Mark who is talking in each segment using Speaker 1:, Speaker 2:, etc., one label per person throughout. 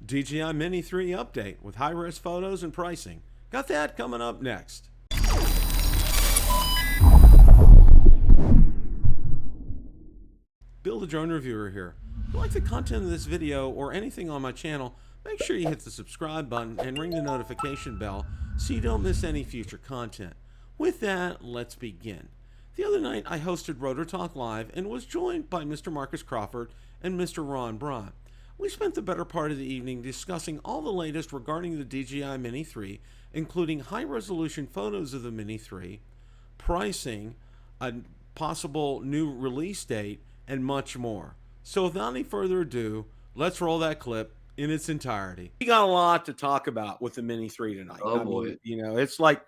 Speaker 1: DJI Mini 3 update with high-res photos and pricing. Got that coming up next. Bill the Drone Reviewer here. If you like the content of this video or anything on my channel, make sure you hit the subscribe button and ring the notification bell so you don't miss any future content. With that, let's begin. The other night I hosted Rotor Talk Live and was joined by Mr. Marcus Crawford and Mr. Ron Brown. We spent the better part of the evening discussing all the latest regarding the DJI Mini 3, including high-resolution photos of the Mini 3, pricing, a possible new release date, and much more. So without any further ado, let's roll that clip in its entirety. We got a lot to talk about with the Mini 3 tonight.
Speaker 2: Oh boy.
Speaker 1: You know, it's like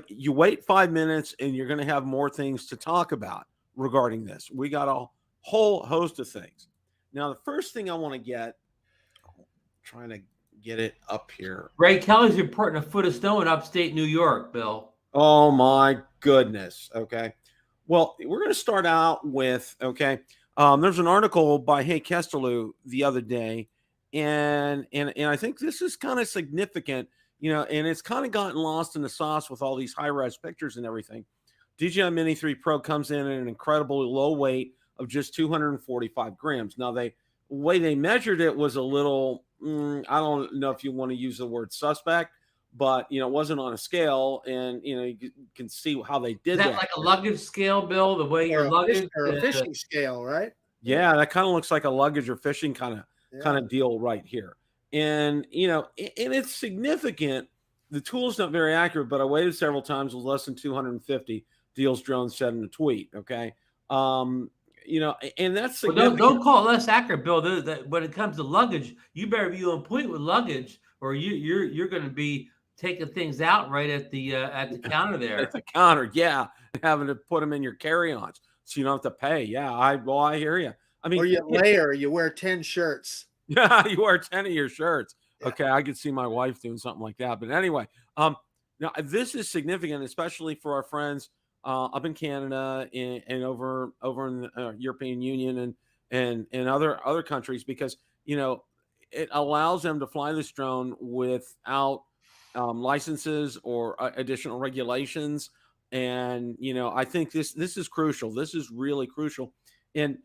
Speaker 1: you wait 5 minutes and you're going to have more things to talk about regarding this. We got a whole host of things. Now, the first thing I want to get, trying to get it up here.
Speaker 2: Ray Kelly's reporting a foot of snow in upstate New York, Bill.
Speaker 1: Oh my goodness. Okay. Well, we're going to start out with, there's an article by Hey Kesterlew the other day, and I think this is kind of significant, you know, and it's kind of gotten lost in the sauce with all these high-res pictures and everything. DJI Mini 3 Pro comes in at an incredibly low weight of just 245 grams. Now, the way they measured it was a little, I don't know if you want to use the word suspect, but, you know, it wasn't on a scale, and, you know, you can see how they did that.
Speaker 2: Is that like a luggage scale, Bill? The way your luggage
Speaker 3: or a fishing scale, right?
Speaker 1: Yeah, that kind of looks like a luggage or fishing kind of deal right here. And, you know, and it's significant. The tool's not very accurate, but I waited several times with less than 250, Deals Drone said in a tweet, okay? You know, and that's significant.
Speaker 2: Well, don't call it less accurate, Bill. When it comes to luggage, you better be on point with luggage, or you're going to be taking things out right at the counter there.
Speaker 1: At the counter, yeah, having to put them in your carry-ons so you don't have to pay. Yeah, I hear you. I mean,
Speaker 3: or you layer, you wear 10 shirts.
Speaker 1: Yeah, you wear 10 of your shirts.
Speaker 3: Yeah.
Speaker 1: Okay, I could see my wife doing something like that. But anyway, now this is significant, especially for our friends up in Canada and over in the European Union and other countries, because, you know, it allows them to fly this drone without licenses or additional regulations. And, you know, I think this is crucial. This is really crucial. And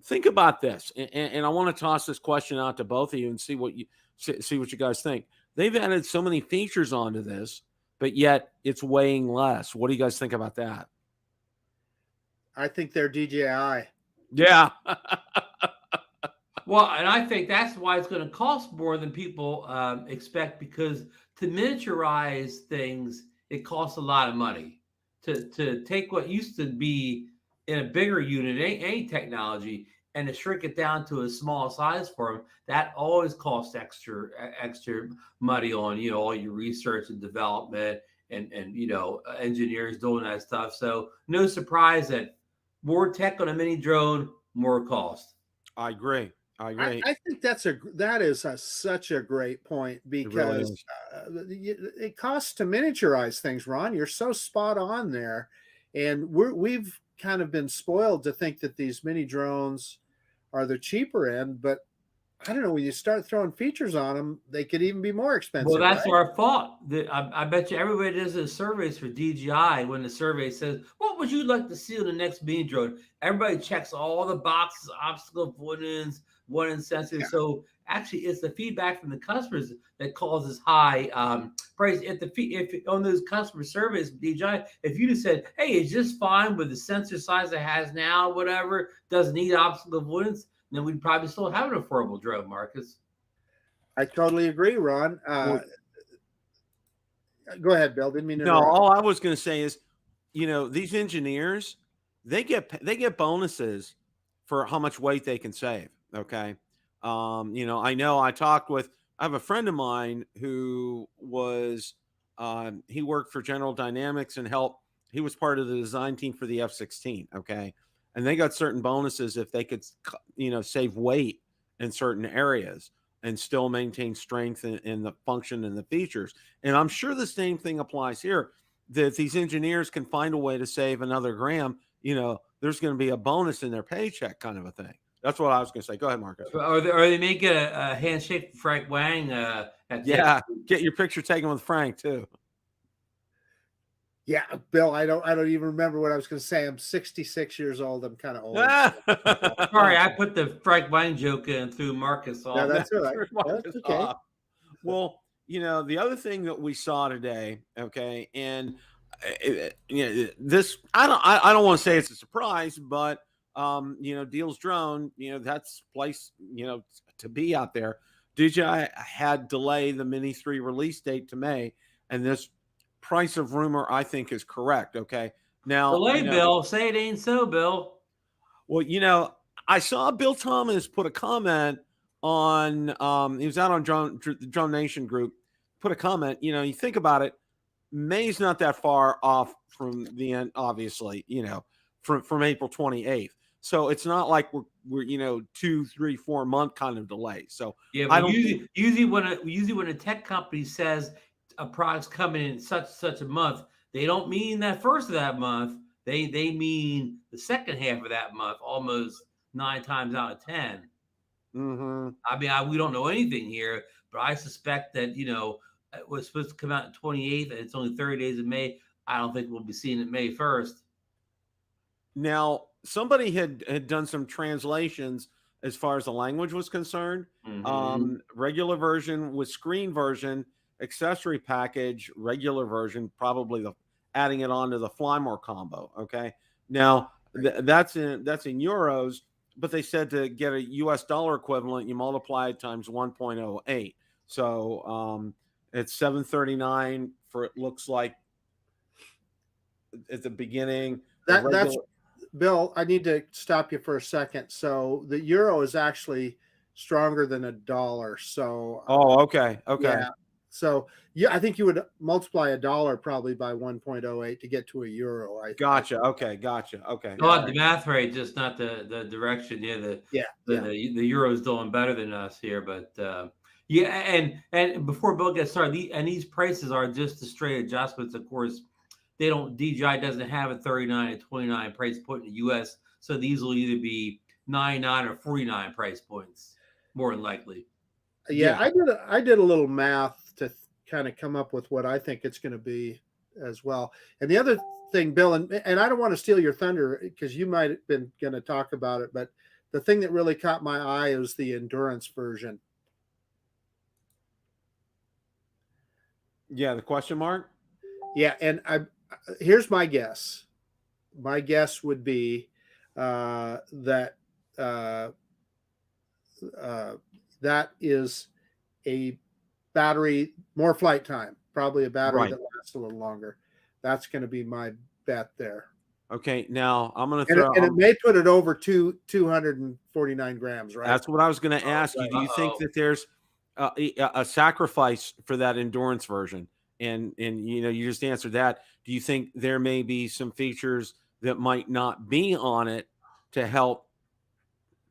Speaker 1: think about this. And I want to toss this question out to both of you and see what you guys think. They've added so many features onto this, but yet it's weighing less. What do you guys think about that?
Speaker 3: I think they're DJI.
Speaker 1: Yeah.
Speaker 2: Well, and I think that's why it's going to cost more than people expect, because to miniaturize things, it costs a lot of money. To take what used to be in a bigger unit, any technology, and to shrink it down to a small size for them, that always costs extra money on, you know, all your research and development and you know, engineers doing that stuff. So no surprise that more tech on a mini drone, more cost.
Speaker 1: I agree.
Speaker 3: I think that is such a great point, because it costs to miniaturize things, Ron. You're so spot on there. And we've kind of been spoiled to think that these mini drones are the cheaper end, but I don't know, when you start throwing features on them, they could even be more expensive.
Speaker 2: Well, that's
Speaker 3: right?
Speaker 2: our fault. I bet you everybody does the surveys for DJI. When the survey says, what would you like to see on the next mini drone? Everybody checks all the boxes, obstacle avoidance, one-in sensor. Yeah. So actually, it's the feedback from the customers that causes high price. If on those customer surveys, DJI, if you just said, hey, it's just fine with the sensor size it has now, whatever, doesn't need obstacle avoidance, then we'd probably still have an affordable drone, Marcus.
Speaker 3: I totally agree, Ron. Go ahead, Bill. Didn't mean to
Speaker 1: interrupt. All I was going to say is, you know, these engineers, they get bonuses for how much weight they can save. Okay. You know I have a friend of mine who was, he worked for General Dynamics and he was part of the design team for the F-16. Okay. And they got certain bonuses if they could, you know, save weight in certain areas and still maintain strength in the function and the features. And I'm sure the same thing applies here, that if these engineers can find a way to save another gram, you know, there's going to be a bonus in their paycheck kind of a thing. That's what I was going to say. Go ahead, Marcus.
Speaker 2: Or they may get a handshake from Frank Wang
Speaker 1: Yeah, get your picture taken with Frank too.
Speaker 3: Yeah, Bill, I don't even remember what I was going to say. I'm 66 years old. I'm kind of old.
Speaker 2: Sorry, I put the Frank Wang joke in through Marcus off.
Speaker 3: Yeah, that's all right.
Speaker 1: Marcus
Speaker 3: That's okay.
Speaker 1: off. Well, the other thing that we saw today, okay, and this I don't want to say it's a surprise, but Deals Drone, that's place, to be out there. DJI had delayed the Mini 3 release date to May, and this price of rumor I think is correct. Okay, now
Speaker 2: delay, Bill. Say it ain't so, Bill.
Speaker 1: Well, I saw Bill Thomas put a comment on. He was out on Drone Nation group. Put a comment. You think about it. May's not that far off from the end, obviously. From April 28th. So it's not like we're 2, 3, 4 month kind of delay. So
Speaker 2: yeah, but usually when a tech company says a product's coming in such a month, they don't mean that first of that month. They mean the second half of that month, almost 9 times out of 10.
Speaker 1: Mm-hmm.
Speaker 2: I mean, we don't know anything here, but I suspect that it was supposed to come out in 28th, and it's only 30 days of May. I don't think we'll be seeing it May 1st.
Speaker 1: Now, somebody had done some translations as far as the language was concerned.
Speaker 2: Mm-hmm.
Speaker 1: Regular version with screen version, accessory package, regular version, probably adding it on to the Flymore combo. Okay. Now that's in euros, but they said to get a US dollar equivalent, you multiply it times 1.08. So it's 739 for, it looks like at the beginning.
Speaker 3: That's Bill, I need to stop you for a second. So the euro is actually stronger than a dollar. So
Speaker 1: okay.
Speaker 3: Yeah. So yeah, I think you would multiply a dollar probably by 1.08 to get to a euro.
Speaker 1: Gotcha. Okay.
Speaker 2: Oh, the math rate, just not the direction. Yeah, the euro's doing better than us here, but and before Bill gets started, these prices are just the straight adjustments. Of course, DJI doesn't have a 39 and 29 price point in the US, so these will either be 99 or 49 price points, more than likely.
Speaker 3: Yeah. I did a little math to kind of come up with what I think it's going to be as well. And the other thing, Bill, and I don't want to steal your thunder because you might have been going to talk about it, but the thing that really caught my eye is the endurance version.
Speaker 1: Yeah, the question mark.
Speaker 3: Yeah, and here's my guess. My guess would be that that is a battery, more flight time, probably a battery that lasts a little longer. That's going to be my bet there.
Speaker 1: Okay, now I'm going to throw,
Speaker 3: and it may put it over 249 grams, right?
Speaker 1: That's what I was going to ask you. Do you think that there's a sacrifice for that endurance version? And you just answered that. Do you think there may be some features that might not be on it to help,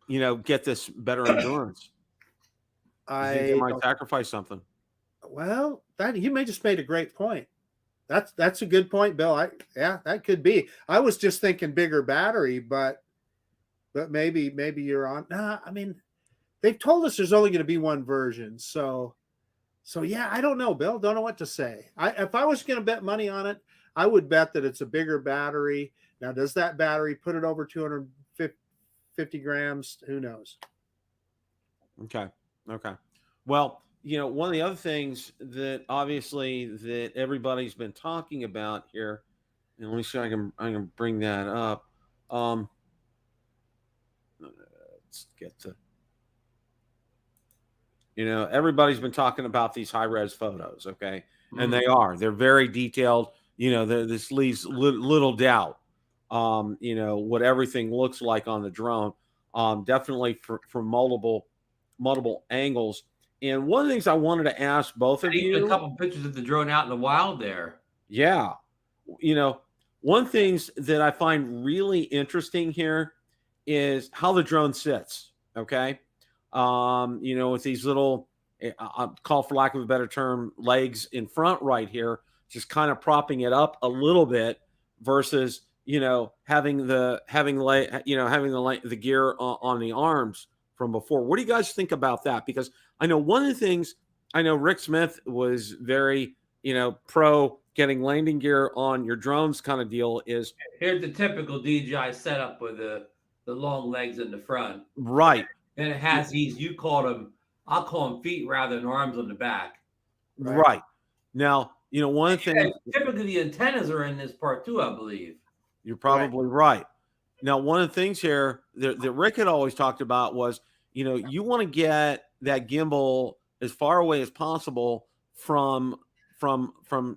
Speaker 1: get this better endurance? I think they might sacrifice something.
Speaker 3: Well, you may just made a great point. That's a good point, Bill. That could be. I was just thinking bigger battery, but maybe you're on. Nah, I mean, they've told us there's only going to be one version, so yeah, I don't know, Bill. Don't know what to say. If I was going to bet money on it, I would bet that it's a bigger battery. Now, does that battery put it over 250 grams? Who knows?
Speaker 1: Okay. Well, one of the other things that obviously that everybody's been talking about here, and let me see if I can bring that up. Let's get to. Everybody's been talking about these high-res photos, okay? And they're very detailed. This leaves little doubt, what everything looks like on the drone. Definitely from multiple angles. And one of the things I wanted to ask both of you.
Speaker 2: A couple pictures of the drone out in the wild there.
Speaker 1: Yeah. One things that I find really interesting here is how the drone sits, okay? With these little, I'll call for lack of a better term, legs in front right here, just kind of propping it up a little bit versus, having the gear on the arms from before. What do you guys think about that? Because I know one of the things, I know Rick Smith was very, pro getting landing gear on your drones kind of deal is.
Speaker 2: Here's the typical DJI setup with the long legs in the front.
Speaker 1: Right.
Speaker 2: And it has these, you call them, I'll call them feet rather than arms on the back.
Speaker 1: Right. Now, one of the things.
Speaker 2: Typically, the antennas are in this part too, I believe.
Speaker 1: You're probably right. Now, one of the things here that Rick had always talked about was, you want to get that gimbal as far away as possible from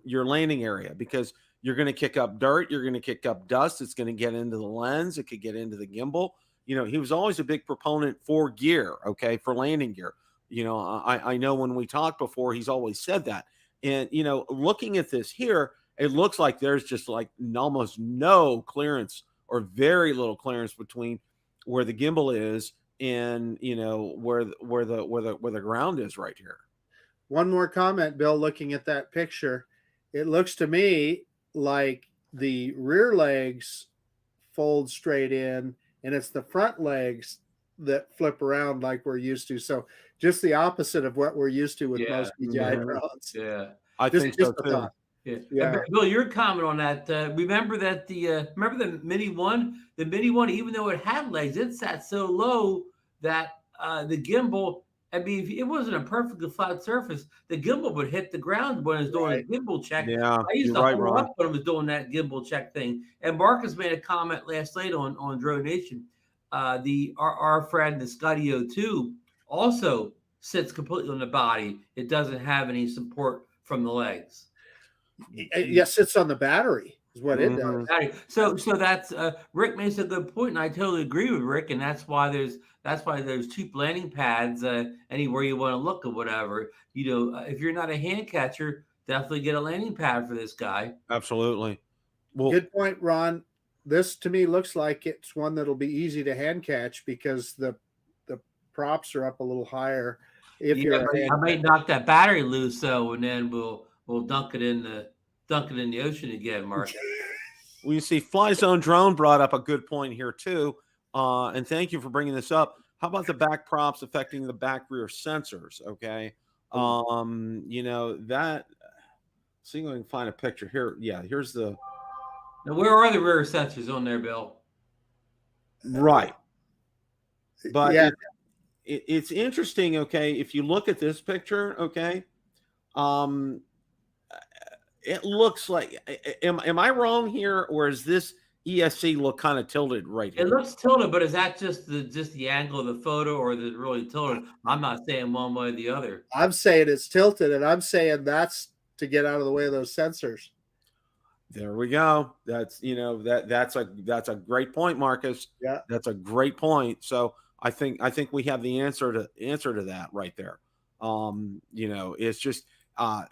Speaker 1: your landing area, because you're going to kick up dirt, you're going to kick up dust, it's going to get into the lens, it could get into the gimbal. He was always a big proponent for gear, for landing gear. I know when we talked before, he's always said that. And, looking at this here, it looks like there's just like almost no clearance or very little clearance between where the gimbal is and, where the ground is right here.
Speaker 3: One more comment, Bill, looking at that picture, it looks to me like the rear legs fold straight in, and it's the front legs that flip around like we're used to. So just the opposite of what we're used to with most DJI drones.
Speaker 2: Yeah.
Speaker 1: I think so too.
Speaker 2: Yeah. Bill, your comment on that. Remember that remember the Mini One? The Mini One, even though it had legs, it sat so low that the gimbal, I mean, if it wasn't a perfectly flat surface, the gimbal would hit the ground when it was doing a gimbal check.
Speaker 1: Yeah,
Speaker 2: I used to hold up when I was doing that gimbal check thing. And Marcus made a comment last night on Drone Nation. Our friend, the Scotty O2, also sits completely on the body. It doesn't have any support from the legs.
Speaker 3: Yes, it's on the battery is what it does.
Speaker 2: So that's Rick makes a good point, and I totally agree with Rick. And that's why there's cheap landing pads anywhere you want to look or whatever. If you're not a hand catcher, definitely get a landing pad for this guy.
Speaker 1: Absolutely.
Speaker 3: Well, good point, Ron. This to me looks like it's one that'll be easy to hand catch because the props are up a little higher.
Speaker 2: I might knock that battery loose though, and then we'll dunk it in the ocean again, Mark.
Speaker 1: Well, you see, Fly Zone Drone brought up a good point here too, and thank you for bringing this up. How about the back props affecting the back rear sensors? Okay, that. See if I can find a picture here. Yeah, here's the.
Speaker 2: Now, where are the rear sensors on there, Bill?
Speaker 1: Right, but yeah. It's interesting. Okay, if you look at this picture, okay, it looks like. Am I wrong here, or is this ESC look kind of tilted right here?
Speaker 2: It looks tilted, but is that just the angle of the photo, or is it really tilted? I'm not saying one way or the other.
Speaker 3: I'm saying it's tilted, and I'm saying that's to get out of the way of those sensors.
Speaker 1: There we go. That's that's a great point, Marcus.
Speaker 3: Yeah,
Speaker 1: that's a great point. So I think we have the answer to that right there. It's just and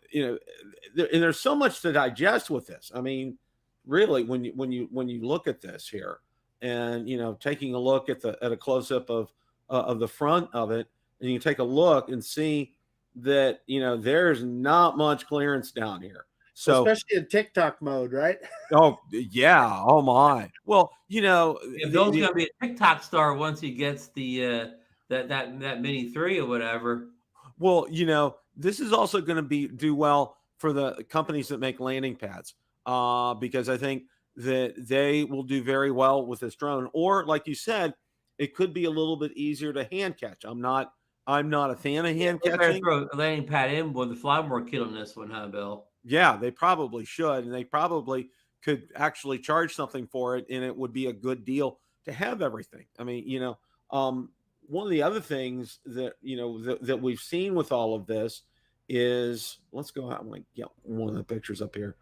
Speaker 1: there's so much to digest with this. I mean, really, when you look at this here, and taking a look at a close up of the front of it, and you take a look and see that there's not much clearance down here. So
Speaker 3: especially in TikTok mode, right?
Speaker 1: Oh yeah. Oh my. Well,
Speaker 2: Bill's gonna be a TikTok star once he gets the that Mini 3 or whatever.
Speaker 1: Well, this is also going to do well for the companies that make landing pads, because I think that they will do very well with this drone. Or, like you said, it could be a little bit easier to hand catch. I'm not a fan of hand catching.
Speaker 2: Throw a landing pad in with the Firmware kit on this one, huh, Bill?
Speaker 1: Yeah, they probably should, and they probably could actually charge something for it, and it would be a good deal to have everything. I mean, one of the other things that that we've seen with all of this is, let's go out and get one of the pictures up here,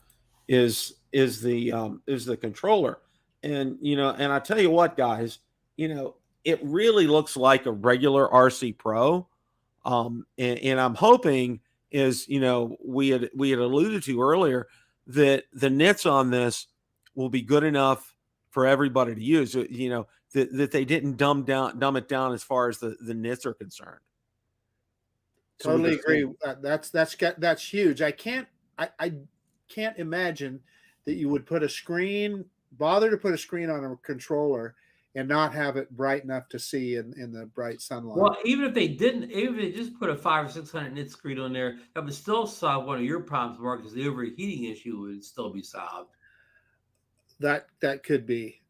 Speaker 1: is the controller, and and I tell you what, guys, it really looks like a regular RC Pro, and I'm hoping, is we had alluded to earlier, that the nits on this will be good enough for everybody to use. That they didn't dumb it down as far as the nits are concerned.
Speaker 3: Totally agree. That's huge. I can't imagine that you would put a screen bother to put a screen on a controller and not have it bright enough to see in the bright sunlight.
Speaker 2: Well, even if they didn't, even if they just put a 500 or 600 nit screen on there, that would still solve one of your problems, Mark, because the overheating issue would still be solved.
Speaker 3: That could be.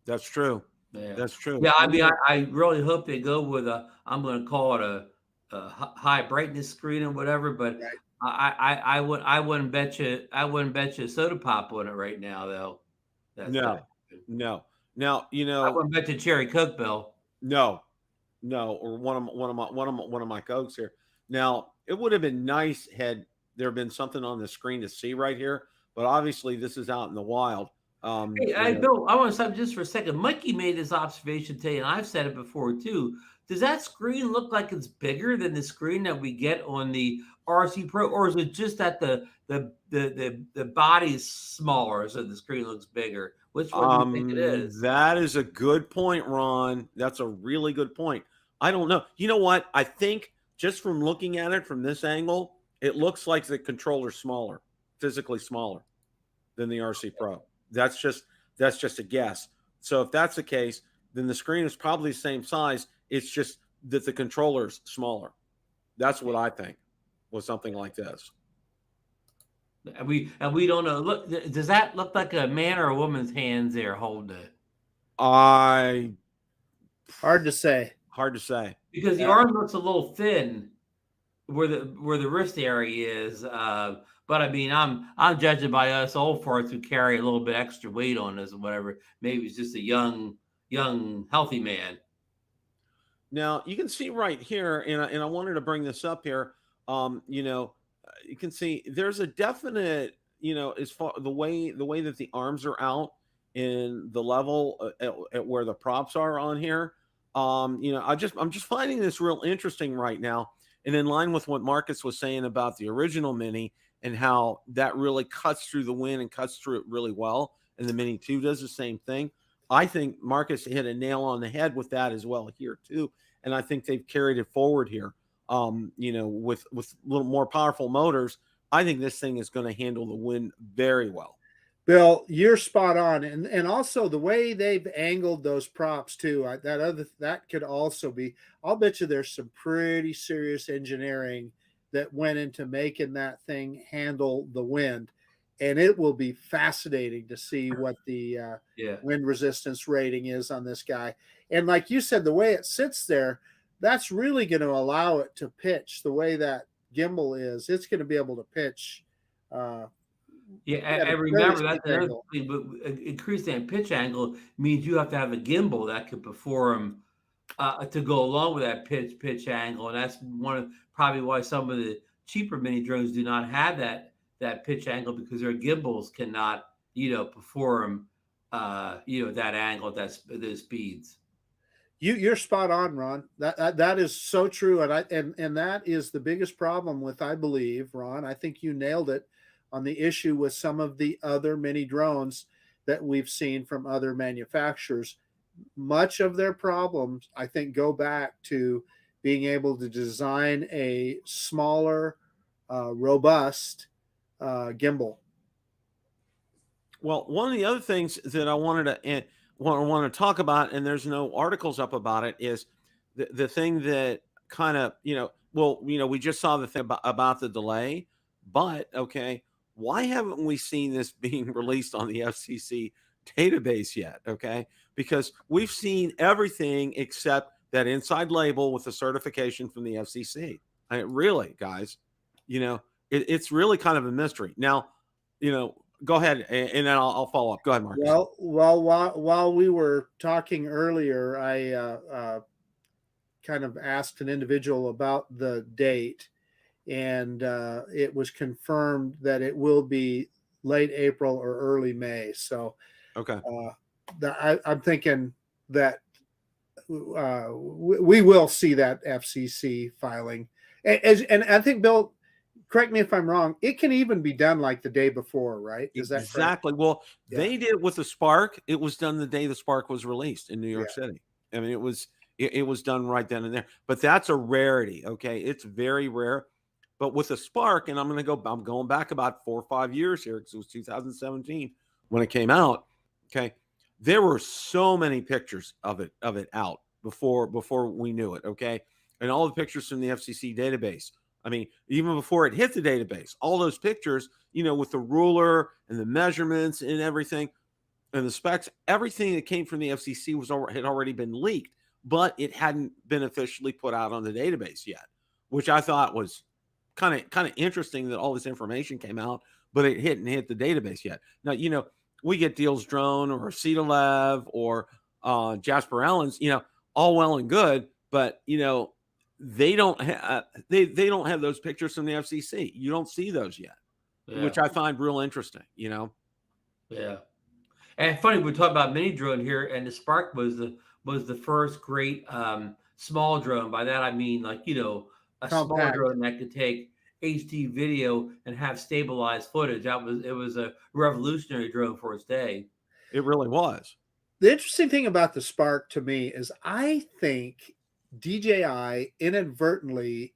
Speaker 1: That's true.
Speaker 2: Yeah,
Speaker 1: that's true.
Speaker 2: Yeah, I mean, I really hope they go with I'm going to call it a high brightness screen or whatever. But
Speaker 3: Right.
Speaker 2: I wouldn't bet you a soda pop on it right now, though. That's
Speaker 1: No, no. Now,
Speaker 2: I wouldn't bet you cherry Coke, Bill.
Speaker 1: no, or one of my Cokes here. Now, it would have been nice had there been something on the screen to see right here, but obviously this is out in the wild.
Speaker 2: Hey, Bill, I want to stop just for a second. Mikey made this observation today, and I've said it before too. Does that screen look like it's bigger than the screen that we get on the RC Pro, or is it just that the body is smaller, so the screen looks bigger? Which one do you think it is?
Speaker 1: That is a good point, Ron. That's a really good point. I don't know. You know what? I think just from looking at it from this angle, it looks like the controller's smaller, physically smaller than the RC Pro. That's just a guess. So if that's the case, then the screen is probably the same size. It's just that the controller's smaller. That's what I think with something like this.
Speaker 2: And we don't know. Look, does that look like a man or a woman's hands there holding it?
Speaker 3: Hard to say.
Speaker 1: Hard to say.
Speaker 2: Because the arm looks a little thin where the wrist area is. But I mean, I'm judging by us old farts who carry a little bit extra weight on us or whatever. Maybe it's just a young, healthy man.
Speaker 1: Now you can see right here, and I wanted to bring this up here. You can see there's a definite, as far the way that the arms are out in the level at where the props are on here. I'm just finding this real interesting right now, and in line with what Marcus was saying about the original Mini and how that really cuts through the wind and cuts through it really well, and the Mini 2 does the same thing. I think Marcus hit a nail on the head with that as well here too, and I think they've carried it forward here. With a little more powerful motors, I think this thing is going to handle the wind very well.
Speaker 3: Bill, you're spot on, and also the way they've angled those props too. That could also be. I'll bet you there's some pretty serious engineering that went into making that thing handle the wind, and it will be fascinating to see what the wind resistance rating is on this guy. And like you said, the way it sits there, that's really going to allow it to pitch the way that gimbal is. It's going to be able to pitch.
Speaker 2: I remember that's another thing, but increasing pitch angle means you have to have a gimbal that can perform to go along with that pitch angle, and that's probably why some of the cheaper mini drones do not have that pitch angle, because their gimbals cannot perform that angle at those speeds.
Speaker 3: You're spot on, Ron. That is so true, and that is the biggest problem with, I believe, Ron. I think you nailed it on the issue with some of the other mini drones that we've seen from other manufacturers. Much of their problems, I think, go back to being able to design a smaller, robust gimbal.
Speaker 1: Well, one of the other things that I wanted to talk about, and there's no articles up about it, is the thing that kind of, we just saw the thing about the delay, but okay, why haven't we seen this being released on the FCC database yet? Okay, because we've seen everything except that inside label with the certification from the FCC. Really, guys, it's really kind of a mystery. Now, go ahead, and then I'll follow up. Go ahead, Marcus.
Speaker 3: Well, while we were talking earlier, I kind of asked an individual about the date, and it was confirmed that it will be late April or early May. So,
Speaker 1: okay,
Speaker 3: I'm thinking that we will see that FCC filing, and I think, Bill, correct me if I'm wrong, it can even be done like the day before, right? Is that
Speaker 1: exactly correct? Well, they did it with the Spark. It was done the day the Spark was released in New York City. I mean, it was done right then and there. But that's a rarity. Okay, it's very rare. But with the Spark, and I'm going back about 4 or 5 years here, because it was 2017. when it came out, okay, there were so many pictures of it out before we knew it, okay, and all the pictures from the FCC database. I mean, even before it hit the database, all those pictures, with the ruler and the measurements and everything and the specs, everything that came from the FCC had already been leaked, but it hadn't been officially put out on the database yet, which I thought was kind of interesting that all this information came out, but it hadn't hit the database yet. Now, we get Deals Drone or Cedolev or Jasper Allen's, all well and good, but they don't have they don't have those pictures from the FCC. You don't see those yet, which I find real interesting.
Speaker 2: Yeah. And funny, we talk about mini drone here, and the Spark was the first great small drone. By that I mean, like, a small drone that could take HD video and have stabilized footage. It was a revolutionary drone for its day.
Speaker 1: It really was.
Speaker 3: The interesting thing about the Spark to me is I think DJI inadvertently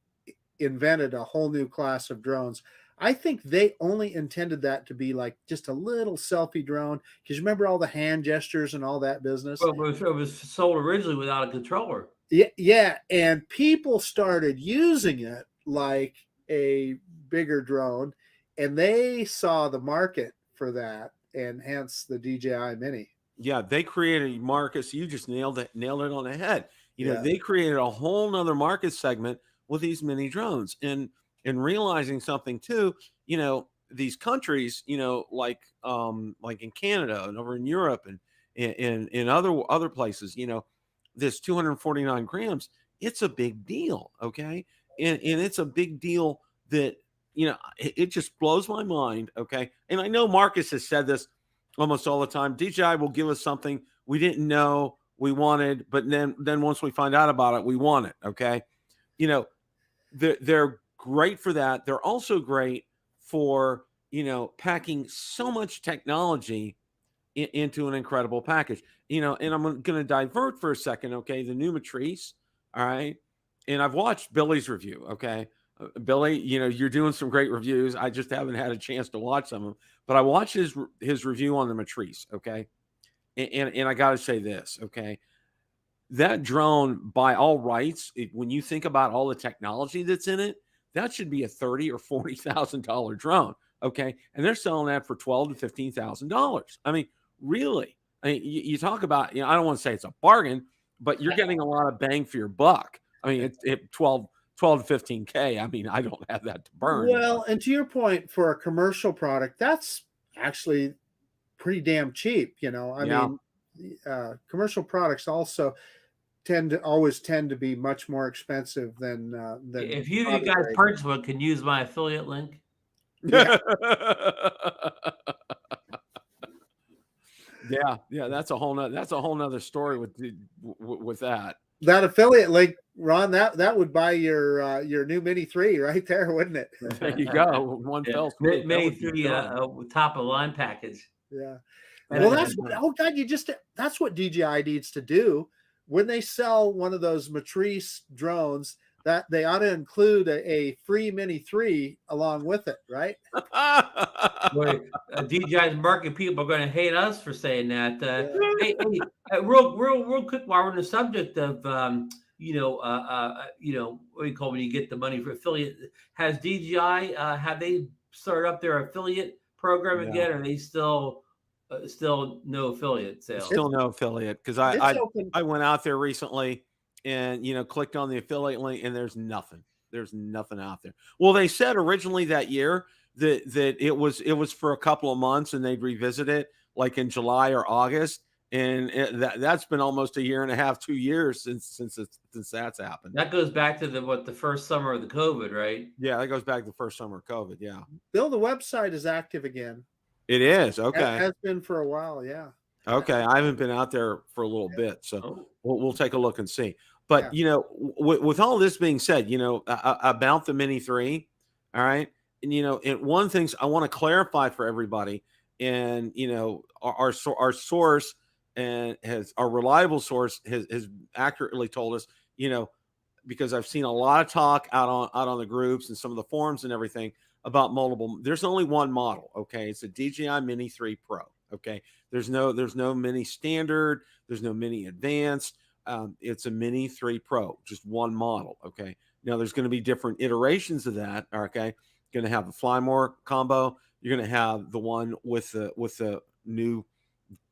Speaker 3: invented a whole new class of drones. I think they only intended that to be like just a little selfie drone, because remember all the hand gestures and all that business.
Speaker 2: Well, it was sold originally without a controller.
Speaker 3: Yeah, and people started using it like a bigger drone, and they saw the market for that, and hence the DJI Mini.
Speaker 1: Yeah, they created, Marcus, you just nailed it on the head. They created a whole nother market segment with these mini drones, and realizing something too, these countries, like in Canada and over in Europe and in other places, this 249 grams, it's a big deal. Okay. And it's a big deal that, it just blows my mind. Okay. And I know Marcus has said this almost all the time. DJI will give us something we didn't know we wanted, but then once we find out about it, we want it. Okay. They're great for that. They're also great for, packing so much technology into an incredible package, and I'm going to divert for a second. Okay. The new Matrice. All right. And I've watched Billy's review. Okay. Billy, you're doing some great reviews. I just haven't had a chance to watch some of them, but I watched his review on the Matrice. Okay. And I got to say this. Okay. That drone, by all rights, when you think about all the technology that's in it, that should be a $30,000 or $40,000 drone. Okay. And they're selling that for $12,000 to $15,000. I mean, really? I mean, you talk about, I don't want to say it's a bargain, but you're getting a lot of bang for your buck. I mean, it's 12 to 15K. I mean, I don't have that to burn.
Speaker 3: Well, and to your point, for a commercial product, that's actually pretty damn cheap. I mean, commercial products also always tend to be much more expensive than
Speaker 2: if you guys purchase one, can use my affiliate link.
Speaker 3: Yeah.
Speaker 1: Yeah, that's a whole nother story with that.
Speaker 3: That affiliate link, Ron, that would buy your new Mini 3 right there, wouldn't it?
Speaker 1: There you go. One fell swoop.
Speaker 2: Mini 3 top of the line package.
Speaker 3: Yeah. Well, that's what DJI needs to do when they sell one of those Matrice drones. That they ought to include a free Mini 3 along with it, right?
Speaker 2: Boy, DJI's market people are going to hate us for saying that. Hey, real quick, while we're on the subject of what do you call when you get the money for affiliate? Has DJI have they started up their affiliate program again? Or are they still no affiliate sales?
Speaker 1: Still no affiliate, because I went out there recently and clicked on the affiliate link, and there's nothing out there. Well, they said originally that year that it was for a couple of months, and they'd revisit it like in July or August, and that's been almost a year and a half, 2 years since that's happened.
Speaker 2: That goes back to the first summer of the COVID, right?
Speaker 1: Yeah, that goes back to the first summer of COVID. Yeah,
Speaker 3: Bill, the website is active again.
Speaker 1: It is. Okay,
Speaker 3: it has been for a while. Yeah.
Speaker 1: Okay, I haven't been out there for a little bit, so we'll take a look and see. But with all this being said, about the Mini 3, all right, and and one thing I want to clarify for everybody, and our source and our reliable source has accurately told us, because I've seen a lot of talk out on the groups and some of the forums and everything about multiple. There's only one model, okay? It's a DJI Mini 3 Pro, Okay. There's no Mini Standard. There's no Mini Advanced. It's a Mini 3 Pro, just one model. Okay. Now there's going to be different iterations of that. Okay. You're going to have the Flymore combo. You're going to have the one with the new,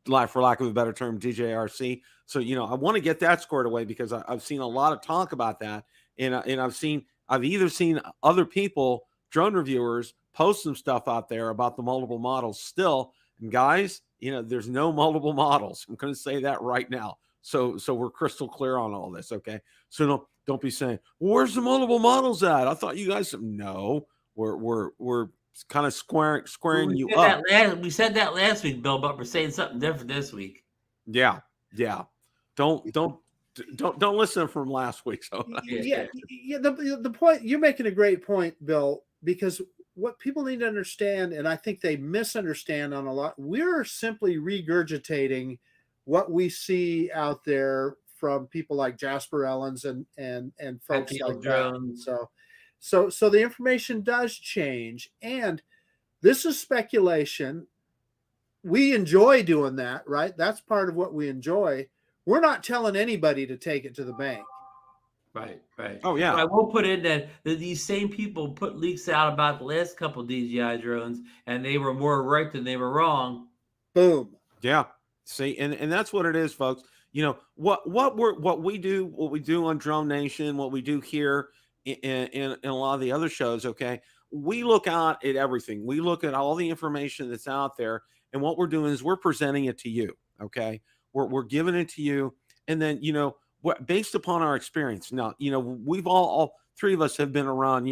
Speaker 1: for lack of a better term, DJRC. So, I want to get that squared away because I've seen a lot of talk about that. And I've either seen other people, drone reviewers, post some stuff out there about the multiple models still. And guys, there's no multiple models. I'm going to say that right now. So we're crystal clear on all this. Okay. So don't be saying, well, where's the multiple models at? I thought you guys, no, we're kind of squaring you up.
Speaker 2: We said that last week, Bill, but we're saying something different this week.
Speaker 1: Yeah. Don't listen from last week. So
Speaker 3: yeah. The point, you're making a great point, Bill, because what people need to understand, and I think they misunderstand on a lot, we're simply regurgitating what we see out there from people like Jasper Ellens and folks like
Speaker 2: drones.
Speaker 3: that. So the information does change, and this is speculation. We enjoy doing that, right? That's part of what we enjoy. We're not telling anybody to take it to the bank.
Speaker 2: Right.
Speaker 1: Oh, yeah.
Speaker 2: But I will put in that these same people put leaks out about the last couple of DJI drones, and they were more right than they were wrong.
Speaker 3: Boom.
Speaker 1: Yeah. See, and that's what it is, folks. What we do on Drone Nation, what we do here in a lot of the other shows. Okay, we look out at everything. We look at all the information that's out there, and what we're doing is we're presenting it to you. Okay, we're giving it to you, and then based upon our experience. Now, we've all three of us have been around,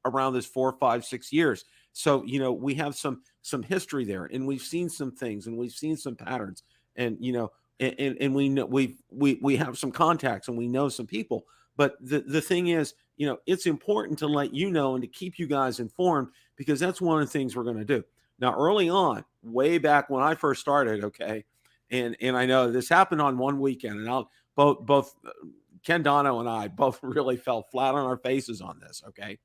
Speaker 1: around this 4, 5, 6 years. So, we have some history there, and we've seen some things, and we've seen some patterns, and and we know we have some contacts, and we know some people. But the thing is, it's important to let you know and to keep you guys informed, because that's one of the things we're going to do. Now, early on, way back when I first started, okay, and I know this happened on one weekend, and both Ken Dono and I both really fell flat on our faces on this. Okay,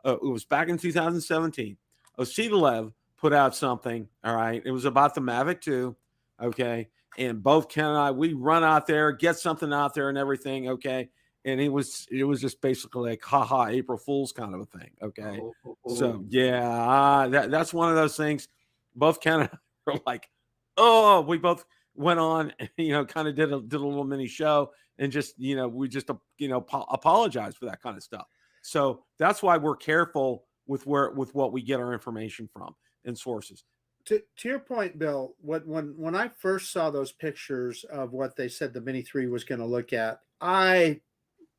Speaker 1: it was back in 2017. Ositalev put out something. All right, it was about the Mavic 2. Okay, and both Ken and I, we run out there, get something out there, and everything. Okay, and it was just basically like, haha, April Fool's kind of a thing. Okay, so yeah, that's one of those things. Both Ken and I were like, oh, we both went on, kind of did a little mini show, and just, we just, apologize for that kind of stuff. So that's why we're careful with what we get our information from and sources.
Speaker 3: To your point, Bill, when I first saw those pictures of what they said the Mini 3 was going to look at, I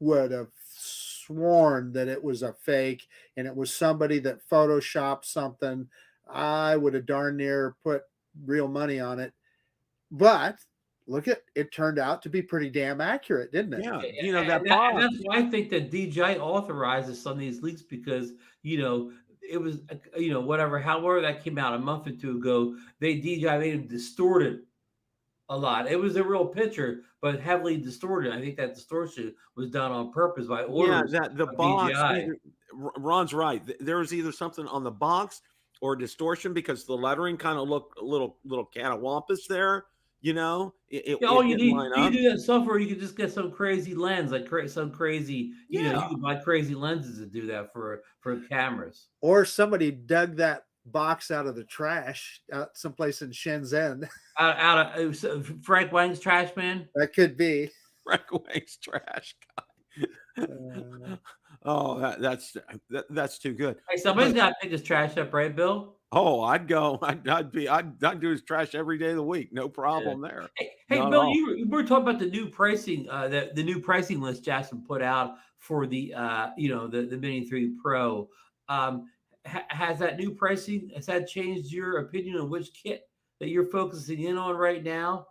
Speaker 3: would have sworn that it was a fake and it was somebody that photoshopped something. I would have darn near put real money on it. But look, it turned out to be pretty damn accurate, didn't it?
Speaker 2: Yeah, that's why I think that DJI authorizes some of these leaks, because it was however that came out a month or two ago, DJI made them distorted a lot. It was a real picture, but heavily distorted. I think that distortion was done on purpose by orders.
Speaker 1: Yeah, the box. Ron's right. There was either something on the box or distortion, because the lettering kind of looked a little catawampus there. You do
Speaker 2: that software. You could just get some crazy lens, like some crazy. You can buy crazy lenses to do that for cameras.
Speaker 3: Or somebody dug that box out of the trash out someplace in Shenzhen.
Speaker 2: Out of Frank Wang's trash man.
Speaker 3: That could be
Speaker 1: Frank Wang's trash guy. That's too good.
Speaker 2: Hey, somebody's got to pick his trash up, right, Bill?
Speaker 1: Oh, I'd go. I'd do his trash every day of the week. No problem there.
Speaker 2: Hey, Bill, you were talking about the new pricing, the new pricing list Jackson put out for the the Mini 3 Pro. Has that new pricing, has that changed your opinion on which kit that you're focusing in on right now?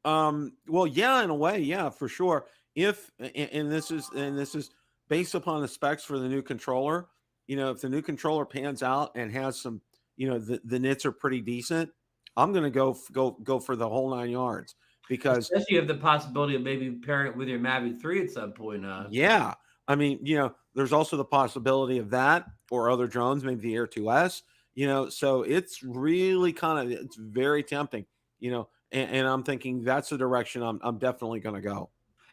Speaker 1: Well, yeah, in a way, yeah, for sure. If this is based upon the specs for the new controller, if the new controller pans out and has some, the nits are pretty decent, I'm going to go for the whole 9 yards, because
Speaker 2: especially you have the possibility of maybe pairing it with your Mavic 3 at some point.
Speaker 1: Yeah. I mean, there's also the possibility of that, or other drones, maybe the Air 2S, So it's really it's very tempting, and I'm thinking that's the direction I'm definitely going to go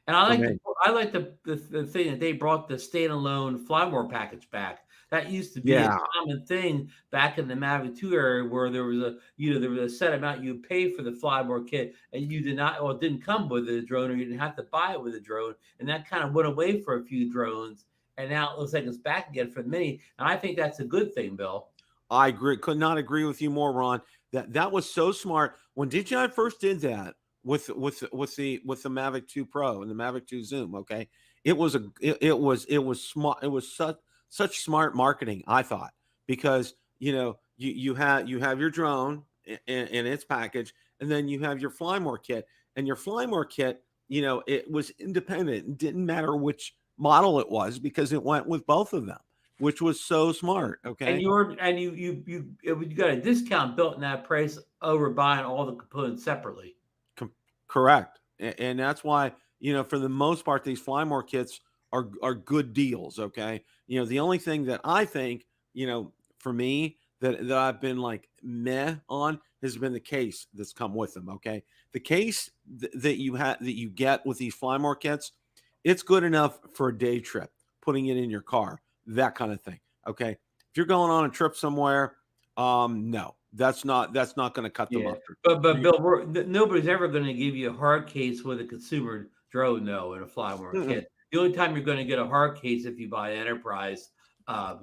Speaker 2: And
Speaker 1: for me.
Speaker 2: I like the thing that they brought the standalone Flymore package back. That used to be a
Speaker 1: Yeah.
Speaker 2: common thing back in the Mavic 2 area where there was a set amount you pay for the Flymore kit and you did not, or it didn't come with a drone, or you didn't have to buy it with a drone. And that kind of went away for a few drones. And now it looks like it's back again for the Mini. And I think that's a good thing, Bill.
Speaker 1: I agree. Could not agree with you more, Ron. That was so smart when DJI first did that with the Mavic 2 Pro and the Mavic 2 Zoom. Okay, it was smart. It was such smart marketing, I thought, because you have your drone and its package, and then you have your Flymore kit, and your Flymore kit, it was independent. It didn't matter which model it was because it went with both of them, which was so smart.
Speaker 2: And
Speaker 1: Okay.
Speaker 2: you got a discount built in that price over buying all the components separately.
Speaker 1: Correct. And that's why, for the most part, these Flymore kits are good deals. Okay. The only thing that I think, for me, that I've been like meh on has been the case that's come with them. Okay. The case that you get with these Flymore kits, it's good enough for a day trip, putting it in your car, that kind of thing. Okay. If you're going on a trip somewhere, no, that's not going to cut the
Speaker 2: Yeah,
Speaker 1: mustard.
Speaker 2: but Bill, nobody's ever going to give you a hard case with a consumer drone, though, in a Flymore
Speaker 1: Mm-mm.
Speaker 2: kit. The only time you're going to get a hard case if you buy an enterprise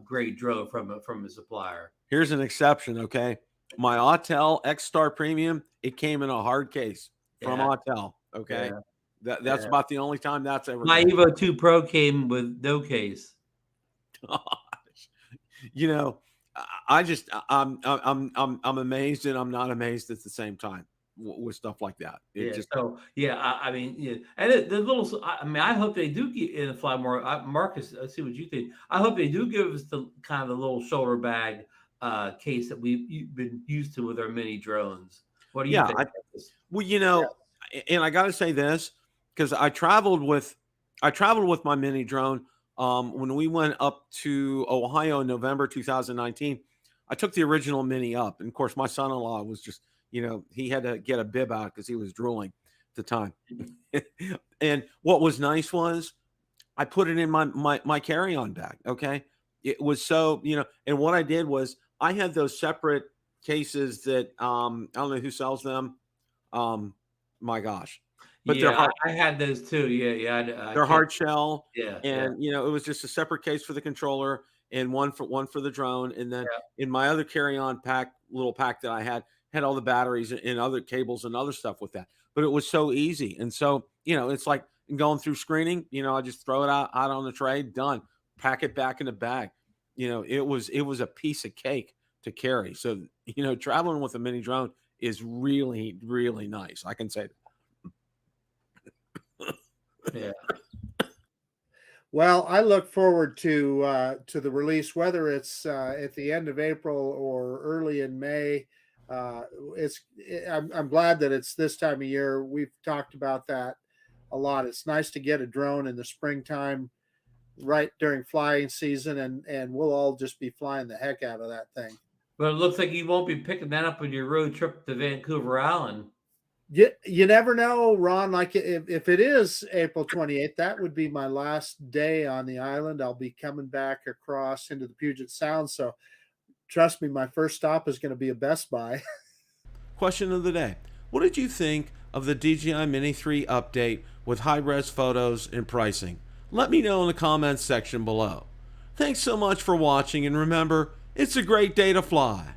Speaker 2: grade drone from a supplier.
Speaker 1: Here's an exception, okay? My Autel X Star Premium, it came in a hard case from
Speaker 2: Yeah,
Speaker 1: Autel, okay?
Speaker 2: yeah,
Speaker 1: That's
Speaker 2: yeah.
Speaker 1: about the only time that's ever
Speaker 2: My
Speaker 1: going to
Speaker 2: Evo 2 Pro came with no case.
Speaker 1: happen. You know, I'm amazed and I'm not amazed at the same time with stuff like that. It
Speaker 2: Yeah.
Speaker 1: just
Speaker 2: So yeah, I mean, yeah, and the little. I mean, I hope they do get in the fly more. Marcus, I see what you think. I hope they do give us the kind of the little shoulder bag case that we've been used to with our mini drones. What do you
Speaker 1: yeah,
Speaker 2: think? Marcus?
Speaker 1: well,
Speaker 3: Yeah.
Speaker 1: and I got to say this because I traveled with my mini drone when we went up to Ohio in November 2019. I took the original mini up, and of course, my son-in-law was just, he had to get a bib out because he was drooling at the time. And what was nice was I put it in my carry-on bag. Okay, it was so, and what I did was I had those separate cases that I don't know who sells them. Um, my gosh, but they're
Speaker 2: Yeah,
Speaker 1: hard.
Speaker 2: I had those too. Yeah, yeah. I
Speaker 1: They're
Speaker 2: can't.
Speaker 1: hard shell,
Speaker 2: Yeah, yeah,
Speaker 1: and it was just a separate case for the controller and one for the drone, and then
Speaker 2: yeah.
Speaker 1: in my other carry-on little pack that I had all the batteries and other cables and other stuff with that. But it was so easy, and so it's like going through screening. I just throw it out on the tray, done. Pack it back in the bag. It was a piece of cake to carry. So traveling with a mini drone is really really nice. I can say
Speaker 2: Yeah.
Speaker 3: Well, I look forward to the release, whether it's at the end of April or early in May. Uh, I'm glad that it's this time of year. We've talked about that a lot. It's nice to get a drone in the springtime, right during flying season, and we'll all just be flying the heck out of that thing.
Speaker 2: But it looks like you won't be picking that up on your road trip to Vancouver Island.
Speaker 3: You never know, Ron. Like if it is April 28th, that would be my last day on the island. I'll be coming back across into the Puget Sound. So trust me, my first stop is going to be a Best Buy.
Speaker 1: Question of the day: what did you think of the DJI Mini 3 update with high-res photos and pricing? Let me know in the comments section below. Thanks so much for watching, and remember, it's a great day to fly.